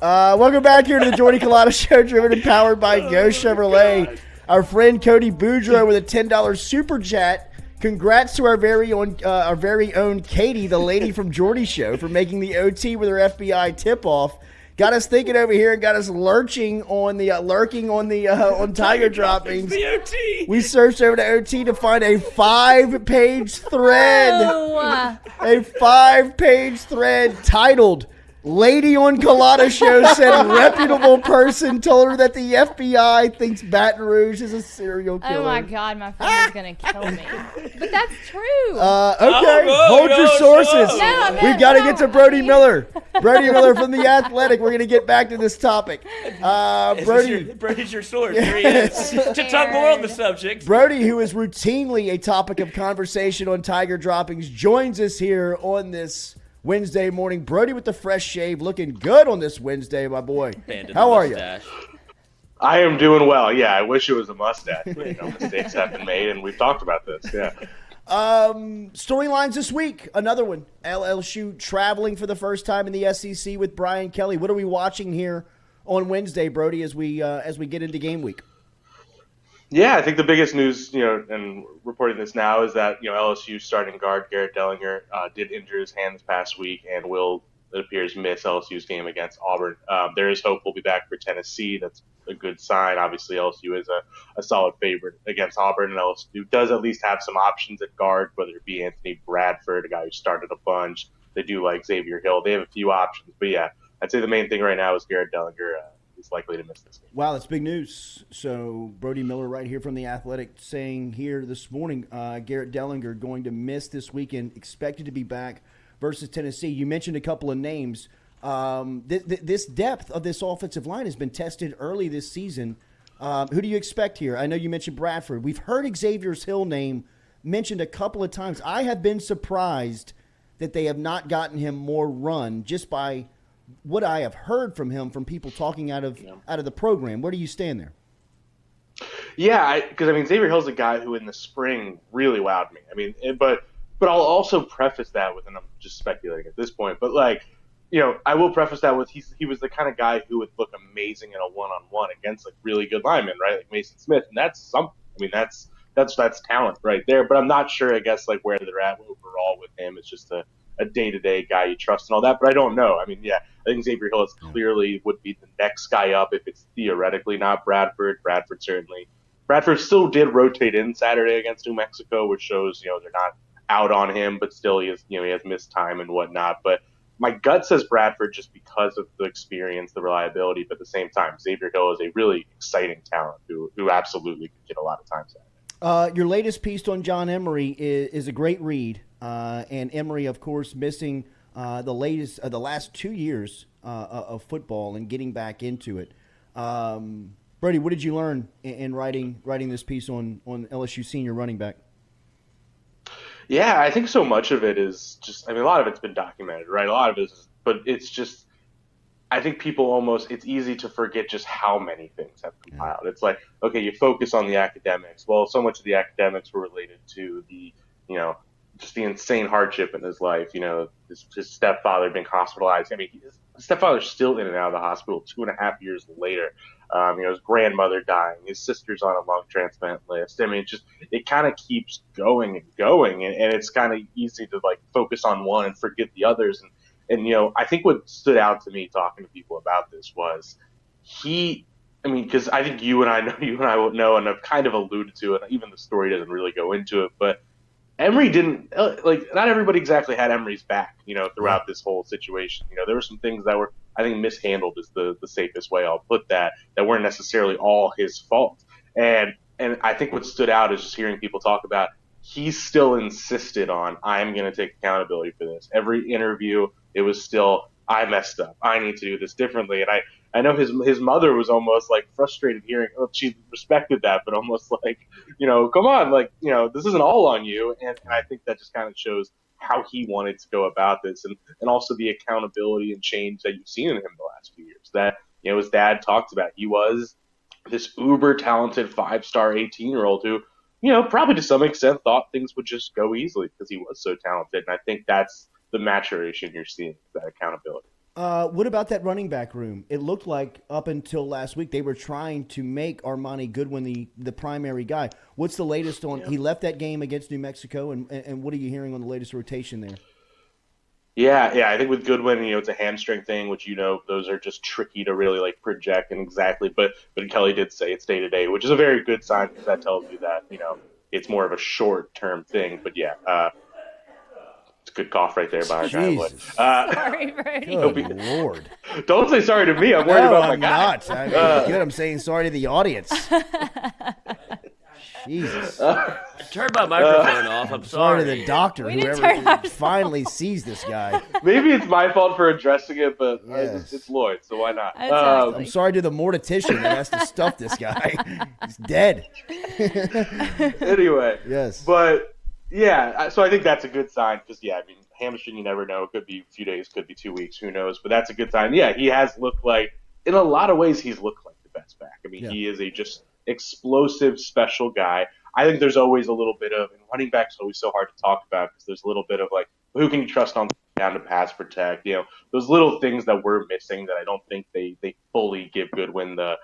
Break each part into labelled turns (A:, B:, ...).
A: Welcome back here to the Jordy Culotta Show, driven and powered by Go Chevrolet. God. Our friend Cody Boudreaux with a $10 super chat. Congrats to our very own Katie, the lady from Jordy Show, for making the OT with her FBI tip-off. Got us thinking over here and got us lurking on the on Tiger droppings.
B: The OT.
A: We searched over to OT to find a 5-page thread.
C: Oh.
A: A 5-page thread titled "Lady on Culotta Show said reputable person told her that the FBI thinks Baton Rouge is a serial killer."
C: Oh my God, my friend is gonna kill me. But that's true.
A: Okay, hold your sources.
C: No,
A: We've got to get to Brody Miller. Brody Miller from The Athletic. We're going to get back to this topic.
B: Brody's your source. Here he is. To talk more on the subject.
A: Brody, who is routinely a topic of conversation on Tiger droppings, joins us here on this Wednesday morning. Brody with the fresh shave, looking good on this Wednesday, my boy. How are you?
D: I am doing well. Yeah, I wish it was a mustache. Mistakes have been made, and we've talked about this. Yeah.
A: Storylines this week. Another one. LSU traveling for the first time in the SEC with Brian Kelly. What are we watching here on Wednesday, Brody, as we get into game week?
D: Yeah, I think the biggest news, and reporting this now, is that LSU starting guard Garrett Dellinger did injure his hand this past week and will, it appears, miss LSU's game against Auburn. There is hope we'll be back for Tennessee. That's a good sign. Obviously, LSU is a solid favorite against Auburn, and LSU does at least have some options at guard, whether it be Anthony Bradford, a guy who started a bunch. They do like Xavier Hill. They have a few options. But yeah, I'd say the main thing right now is Garrett Dellinger is likely to miss this game.
A: Wow, that's big news. So Brody Miller right here from The Athletic saying here this morning, Garrett Dellinger going to miss this weekend, expected to be back versus Tennessee. You mentioned a couple of names. This depth of this offensive line has been tested early this season. Who do you expect here? I know you mentioned Bradford. We've heard Xavier Hill name mentioned a couple of times. I have been surprised that they have not gotten him more run just by what I have heard from him from people talking out of the program. Where do you stand there?
D: Yeah, because Xavier Hill's a guy who in the spring really wowed me. But I'll also preface that with, and I'm just speculating at this point, but I will preface that with he was the kind of guy who would look amazing in a one-on-one against really good linemen, right? Like Mason Smith, and that's something. That's talent right there. But I'm not sure, I guess, where they're at overall with him. It's just a day-to-day guy you trust and all that, but I don't know. I think Xavier Hill is clearly would be the next guy up if it's theoretically not Bradford. Bradford still did rotate in Saturday against New Mexico, which shows they're not out on him, but still he has missed time and whatnot. But my gut says Bradford just because of the experience, the reliability, but at the same time, Xavier Hill is a really exciting talent who absolutely could get a lot of time Saturday.
A: Your latest piece on John Emery is a great read, and Emery, of course, missing the last 2 years of football and getting back into it. Brody, what did you learn in writing this piece on LSU senior running back?
D: Yeah, I think so much of it is just, a lot of it's been documented, right? A lot of it is, but it's just, I think people it's easy to forget just how many things have compiled. Yeah. It's like, okay, you focus on the academics. Well, so much of the academics were related to the, just the insane hardship in his life. His stepfather had been hospitalized. His stepfather's still in and out of the hospital 2.5 years later. His grandmother dying, his sister's on a lung transplant list. It kind of keeps going and going, and it's kind of easy to focus on one and forget the others. And I think what stood out to me talking to people about this was because I think you and I know, and I've kind of alluded to it. Even the story doesn't really go into it, but Emery didn't not everybody exactly had Emery's back, throughout this whole situation. There were some things that were, I think, mishandled is the safest way I'll put that weren't necessarily all his fault. And I think what stood out is just hearing people talk about, he still insisted on, I'm going to take accountability for this. Every interview, it was still, I messed up. I need to do this differently. And I know his mother was almost frustrated hearing, she respected that, but almost come on, this isn't all on you. And I think that just kind of shows how he wanted to go about this, and also the accountability and change that you've seen in him the last few years. That, his dad talked about, he was this uber talented 5-star 18-year-old who, probably to some extent thought things would just go easily because he was so talented. And I think that's the maturation you're seeing, that accountability.
A: What about that running back room? It looked like up until last week they were trying to make Armani Goodwin the primary guy. What's the latest on? He left that game against New Mexico, and what are you hearing on the latest rotation there?
D: Yeah. I think with Goodwin, it's a hamstring thing, which those are just tricky to really like project and exactly. But Kelly did say it's day to day, which is a very good sign because that tells you that it's more of a short term thing. But it's a good cough right there by our driveway.
C: Sorry, Brody.
A: Good Lord!
D: Don't say sorry to me. I'm worried about my guy.
A: Not. I mean, good. I'm saying sorry to the audience. Jesus.
B: Turn my microphone off. I'm
A: Sorry
B: sorry.
A: to the doctor,
C: We didn't
A: whoever
C: turn ours
A: finally sees this guy.
D: Maybe it's my fault for addressing it, but
A: Yes.
D: it's Lloyd, so why not?
C: That's
A: I'm sorry to the mortician that has to stuff this guy. He's dead.
D: Anyway.
A: Yes.
D: But, so I think that's a good sign because, hamstring, you never know. It could be a few days, could be 2 weeks, who knows. But that's a good sign. Yeah, he has looked like, in a lot of ways, he's looked like the best back. I mean, He is a just explosive, special guy. I think there's always a little bit of, and running back's always so hard to talk about because there's a little bit of like, who can you trust on down to pass protect? Those little things that we're missing that I don't think they fully give Goodwin the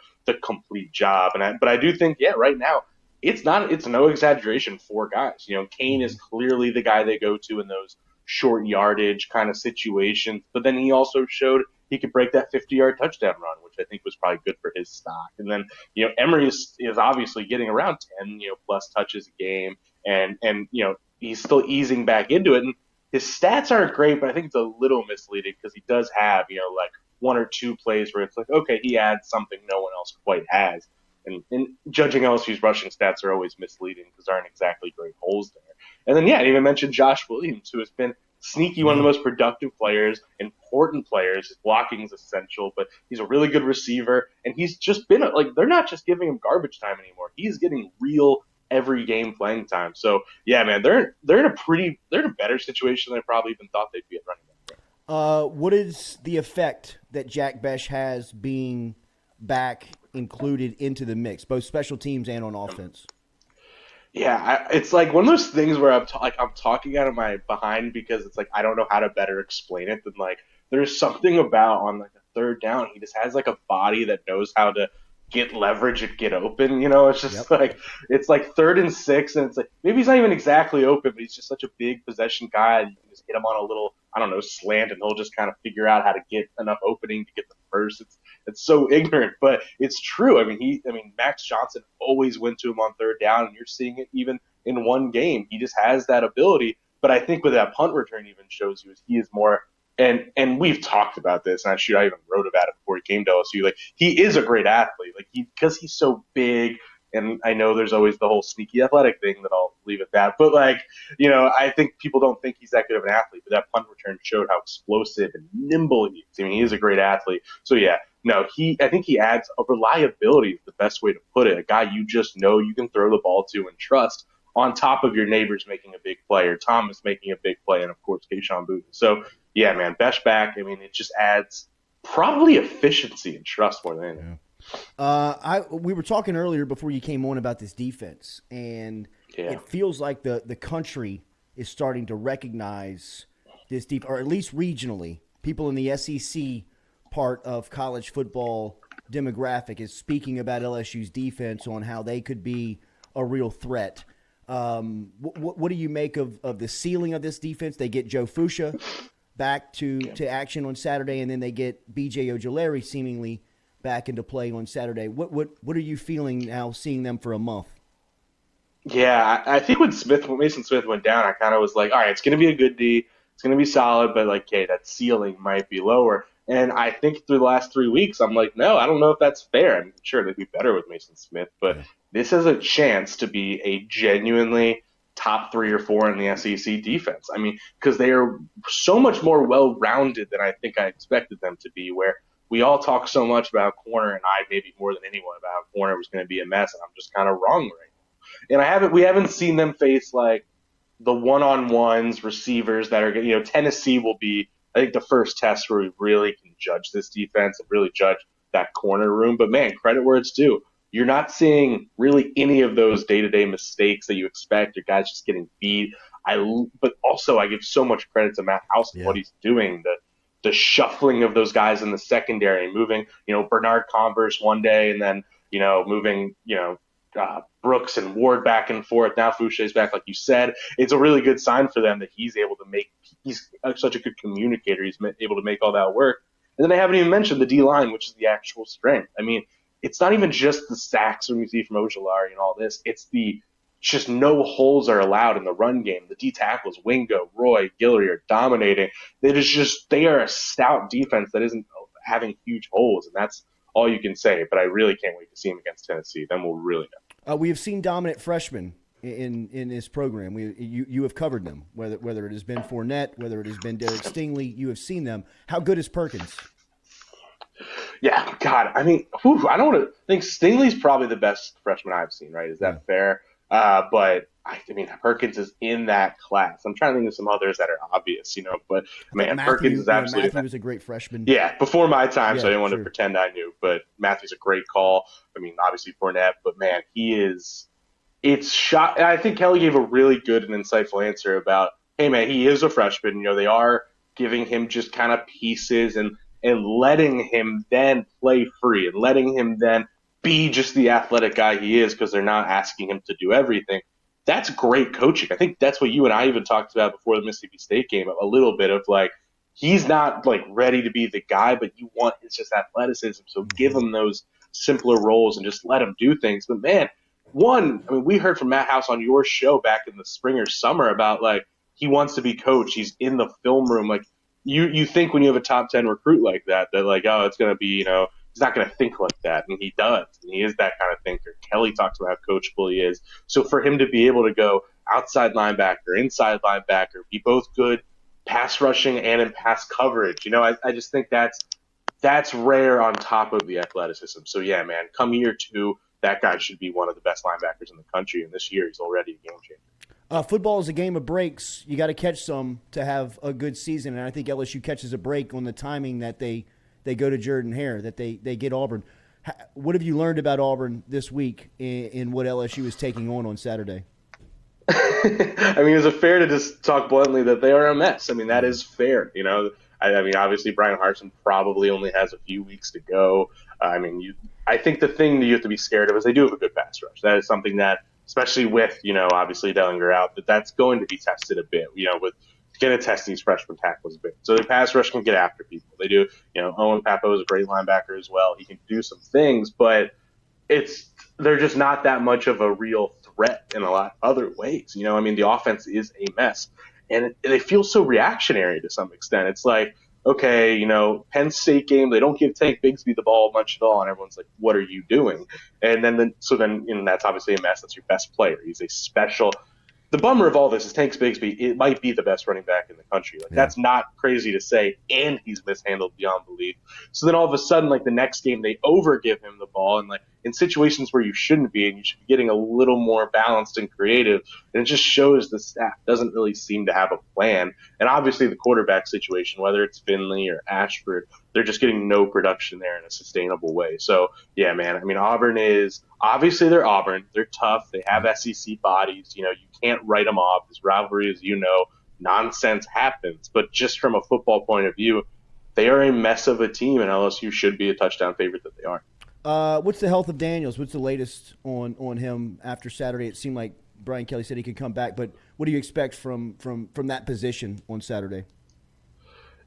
D: complete job. But I do think, right now, it's no exaggeration, 4 guys. Kane is clearly the guy they go to in those short yardage kind of situations, but then he also showed he could break that 50-yard touchdown run, which I think was probably good for his stock. And then, Emery is obviously getting around 10, plus touches a game, and he's still easing back into it. And his stats aren't great, but I think it's a little misleading because he does have, like 1 or 2 plays where it's like, okay, he adds something no one else quite has. And judging LSU's rushing stats are always misleading because there aren't exactly great holes there. And then, I even mentioned Josh Williams, who has been sneaky one of the most productive players, important players. His blocking is essential, but he's a really good receiver. And he's just been they're not just giving him garbage time anymore. He's getting real every game playing time. So, man, they're in a better situation than I probably even thought they'd be at running back.
A: What is the effect that Jack Besh has being back included into the mix, both special teams and on offense?
D: It's like one of those things where I'm talking out of my behind because it's like I don't know how to better explain it than like there's something about on like a third down he just has like a body that knows how to get leverage and get open. It's just it's like 3rd and 6, and it's like maybe he's not even exactly open, but he's just such a big possession guy. You can just hit him on a little slant, and he'll just kind of figure out how to get enough opening to get the first. It's so ignorant, but it's true. I mean, Max Johnson always went to him on 3rd down, and you're seeing it even in one game. He just has that ability. But I think with that punt return even shows you he is more. And we've talked about this, and I even wrote about it before he came to LSU. Like, he is a great athlete, because he's so big. And I know there's always the whole sneaky athletic thing that I'll leave at that. But, I think people don't think he's that good of an athlete. But that punt return showed how explosive and nimble he is. I mean, he is a great athlete. So, I think he adds a reliability is the best way to put it. A guy you just know you can throw the ball to and trust on top of your neighbors making a big play or Thomas making a big play and, of course, Kayshon Boutte. So, man, Besh back, it just adds probably efficiency and trust more than anything.
A: We were talking earlier before you came on about this defense, and it feels like the country is starting to recognize this or at least regionally, people in the SEC part of college football demographic is speaking about LSU's defense on how they could be a real threat. What do you make of the ceiling of this defense? They get Joe Fuchsia back to action on Saturday, and then they get B.J. Ojulari seemingly back into play on Saturday. What are you feeling now seeing them for a month?
D: Yeah, I think when Mason Smith went down, I kind of was like, all right, it's going to be a good D. It's going to be solid, but that ceiling might be lower. And I think through the last 3 weeks, I'm like, no, I don't know if that's fair. I'm sure they'd be better with Mason Smith, but this has a chance to be a genuinely top 3 or 4 in the SEC defense. Because they are so much more well-rounded than I think I expected them to be, where we all talk so much about corner, and I maybe more than anyone about corner was going to be a mess, and I'm just kind of wrong right now. And we haven't seen them face the one-on-ones receivers that are, Tennessee will be, I think, the first test where we really can judge this defense and really judge that corner room. But man, credit where it's due. You're not seeing really any of those day-to-day mistakes that you expect. Your guys just getting beat. But also I give so much credit to Matt House and what he's doing. the shuffling of those guys in the secondary, moving, Bernard Converse one day and then, moving, Brooks and Ward back and forth. Now Fouché's back, like you said. It's a really good sign for them that he's such a good communicator. He's able to make all that work. And then I haven't even mentioned the D-line, which is the actual strength. I mean, it's not even just the sacks when we see from Ojulari and all this. It's just no holes are allowed in the run game. The D tackles, Wingo, Roy, Guillory are dominating. They are a stout defense that isn't having huge holes, and that's all you can say. But I really can't wait to see him against Tennessee. Then we'll really know.
A: We have seen dominant freshmen in this program. You have covered them, whether it has been Fournette, whether it has been Derek Stingley. You have seen them. How good is Perkins?
D: Yeah, God, I mean, I don't want to think Stingley's probably the best freshman I've seen, right? Is that fair? But I mean, Perkins is in that class. I'm trying to think of some others that are obvious, but man, Perkins is absolutely.
A: Matthew was a greght freshman.
D: Yeah, before my time, so I didn't want to pretend I knew. But Matthew's a great call. I mean, obviously Fournette, but man, it's shot. And I think Kelly gave a really good and insightful answer about, hey man, he is a freshman. They are giving him just kind of pieces and letting him then play free and letting him then be just the athletic guy he is because they're not asking him to do everything. That's great coaching. I think that's what you and I even talked about before the Mississippi State game, a little bit of like, he's not like ready to be the guy, but you want it's just athleticism. So give him those simpler roles and just let him do things. But man, we heard from Matt House on your show back in the spring or summer about like, he wants to be coached. He's in the film room. Like you think when you have a top 10 recruit like that like, oh, it's going to be, he's not going to think like that. And he does. And he is that kind of thinker. Kelly talks about how coachable he is. So for him to be able to go outside linebacker, inside linebacker, be both good pass rushing and in pass coverage, I just think that's rare on top of the athleticism. So yeah, man, come year 2, that guy should be one of the best linebackers in the country. And this year he's already a game changer.
A: Football is a game of breaks. You got to catch some to have a good season. And I think LSU catches a break on the timing that they go to Jordan-Hare, that they get Auburn. What have you learned about Auburn this week in what LSU is taking on Saturday?
D: I mean, is it fair to just talk bluntly that they are a mess? I mean, that is fair. I mean, obviously Brian Harsin probably only has a few weeks to go. I mean, I think the thing that you have to be scared of is they do have a good pass rush. That is something that, especially with, obviously Dellinger out, that's going to be tested a bit, with going to test these freshman tackles a bit. So the pass rush can get after people. They do, Owen Papo is a great linebacker as well. He can do some things, but they're just not that much of a real threat in a lot of other ways. I mean, the offense is a mess, and they feel so reactionary to some extent. It's like, okay, Penn State game, they don't give Tank Bigsby the ball much at all, and everyone's like, what are you doing? And then that's obviously a mess. That's your best player. He's a special. The bummer of all this is Tank Bigsby, it might be the best running back in the country. That's not crazy to say, and he's mishandled beyond belief. So then all of a sudden, like the next game, they overgive him the ball, and like in situations where you shouldn't be, and you should be getting a little more balanced and creative. And it just shows the staff doesn't really seem to have a plan. And obviously the quarterback situation, whether it's Finley or Ashford, they're just getting no production there in a sustainable way. So yeah, man, I mean, Auburn is obviously they're Auburn. They're tough. They have SEC bodies. You can't write them off. This rivalry, as nonsense happens. But just from a football point of view, they are a mess of a team, and LSU should be a touchdown favorite that they are.
A: What's the health of Daniels? What's the latest on him after Saturday? It seemed like Brian Kelly said he could come back, but what do you expect from that position on Saturday?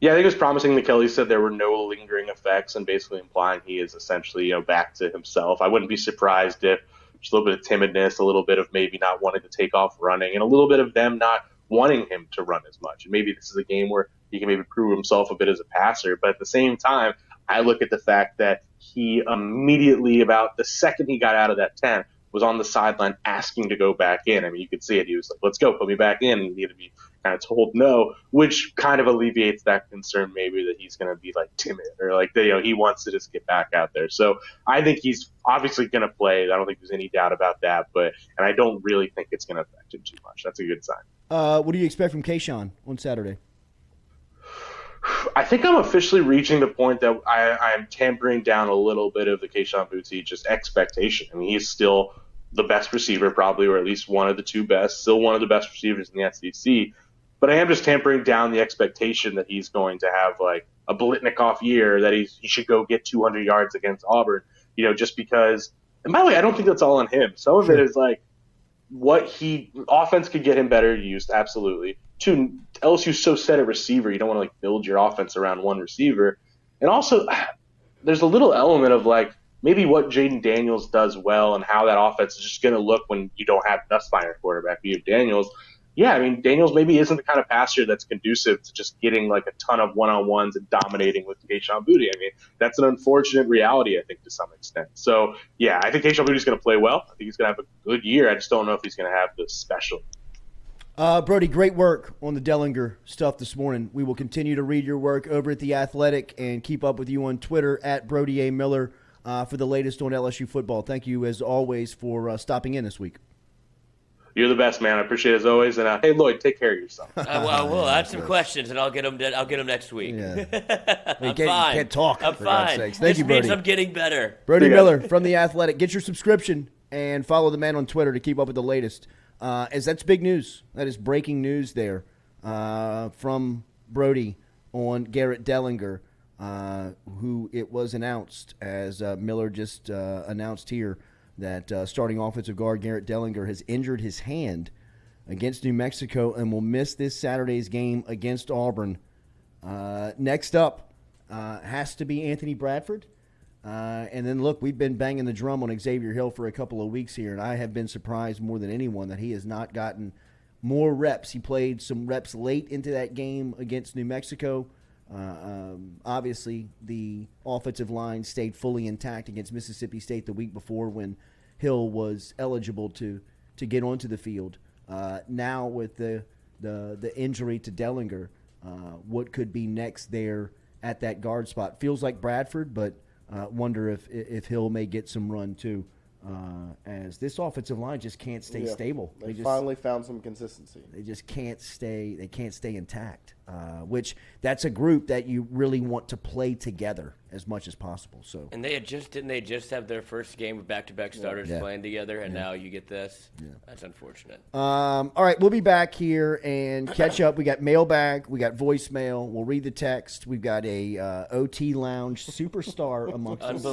D: Yeah, I think it was promising that Kelly said there were no lingering effects and basically implying he is essentially, back to himself. I wouldn't be surprised if just a little bit of timidness, a little bit of maybe not wanting to take off running, and a little bit of them not wanting him to run as much. And maybe this is a game where he can maybe prove himself a bit as a passer. But at the same time, I look at the fact that he immediately, about the second he got out of that tent, was on the sideline asking to go back in. I mean, you could see it. He was like, let's go, put me back in. And he had to be kind of told no, which kind of alleviates that concern maybe that he's going to be like timid or like, he wants to just get back out there. So I think he's obviously going to play. I don't think there's any doubt about that. And I don't really think it's going to affect him too much. That's a good sign.
A: What do you expect from Kayshon on Saturday?
D: I think I'm officially reaching the point that I'm tempering down a little bit of the Kayshon Boutte just expectation. I mean, he's still the best receiver probably, or at least one of the two best, still one of the best receivers in the SEC. But I am just tampering down the expectation that he's going to have like a Blitnikoff year, that he should go get 200 yards against Auburn, just because. And by the way, I don't think that's all on him. Some of it is like offense could get him better used, absolutely. Two, LSU's so set at receiver, you don't want to like build your offense around one receiver. And also, there's a little element of like maybe what Jaden Daniels does well and how that offense is just going to look when you don't have Nussmeier quarterback. You have Daniels. Yeah, I mean, Daniels maybe isn't the kind of passer that's conducive to just getting like a ton of one-on-ones and dominating with Kayshon Boutte. I mean, that's an unfortunate reality, I think, to some extent. So, yeah, I think Kayshon Boutte's going to play well. I think he's going to have a good year. I just don't know if he's going to have the special.
A: Brody, great work on the Dellinger stuff this morning. We will continue to read your work over at The Athletic and keep up with you on Twitter at Brody A. Miller for the latest on LSU football. Thank you, as always, for stopping in this week.
D: You're the best, man. I appreciate it as always. And hey, Lloyd, take care of yourself.
B: Well, we'll have some questions, and I'll get them next week.
A: Yeah.
B: I'm fine.
A: Can't talk.
B: I'm
A: for God's
B: fine.
A: sakes. Thank you, Brody.
B: Means I'm getting better.
A: Brody Miller from The Athletic. Get your subscription and follow the man on Twitter to keep up with the latest. As that's big news. That is breaking news there from Brody on Garrett Dellinger, who it was announced, as Miller just announced here, that starting offensive guard Garrett Dellinger has injured his hand against New Mexico and will miss this Saturday's game against Auburn. Next up has to be Anthony Bradford. And then, look, we've been banging the drum on Xavier Hill for a couple of weeks here, and I have been surprised more than anyone that he has not gotten more reps. He played some reps late into that game against New Mexico. Obviously, the offensive line stayed fully intact against Mississippi State the week before when Hill was eligible to get onto the field. Now with the injury to Dellinger, what could be next there at that guard spot? Feels like Bradford, but wonder if Hill may get some run too. As this offensive line just can't stay stable.
E: They finally found some consistency.
A: They just can't stay. They can't stay intact. Which that's a group that you really want to play together as much as possible. So.
B: And didn't they just have their first game with back-to-back starters playing together, and now you get this? Yeah. That's unfortunate.
A: All right, we'll be back here and catch up. We got mailbag. We got voicemail. We'll read the text. We've got a OT Lounge superstar amongst us.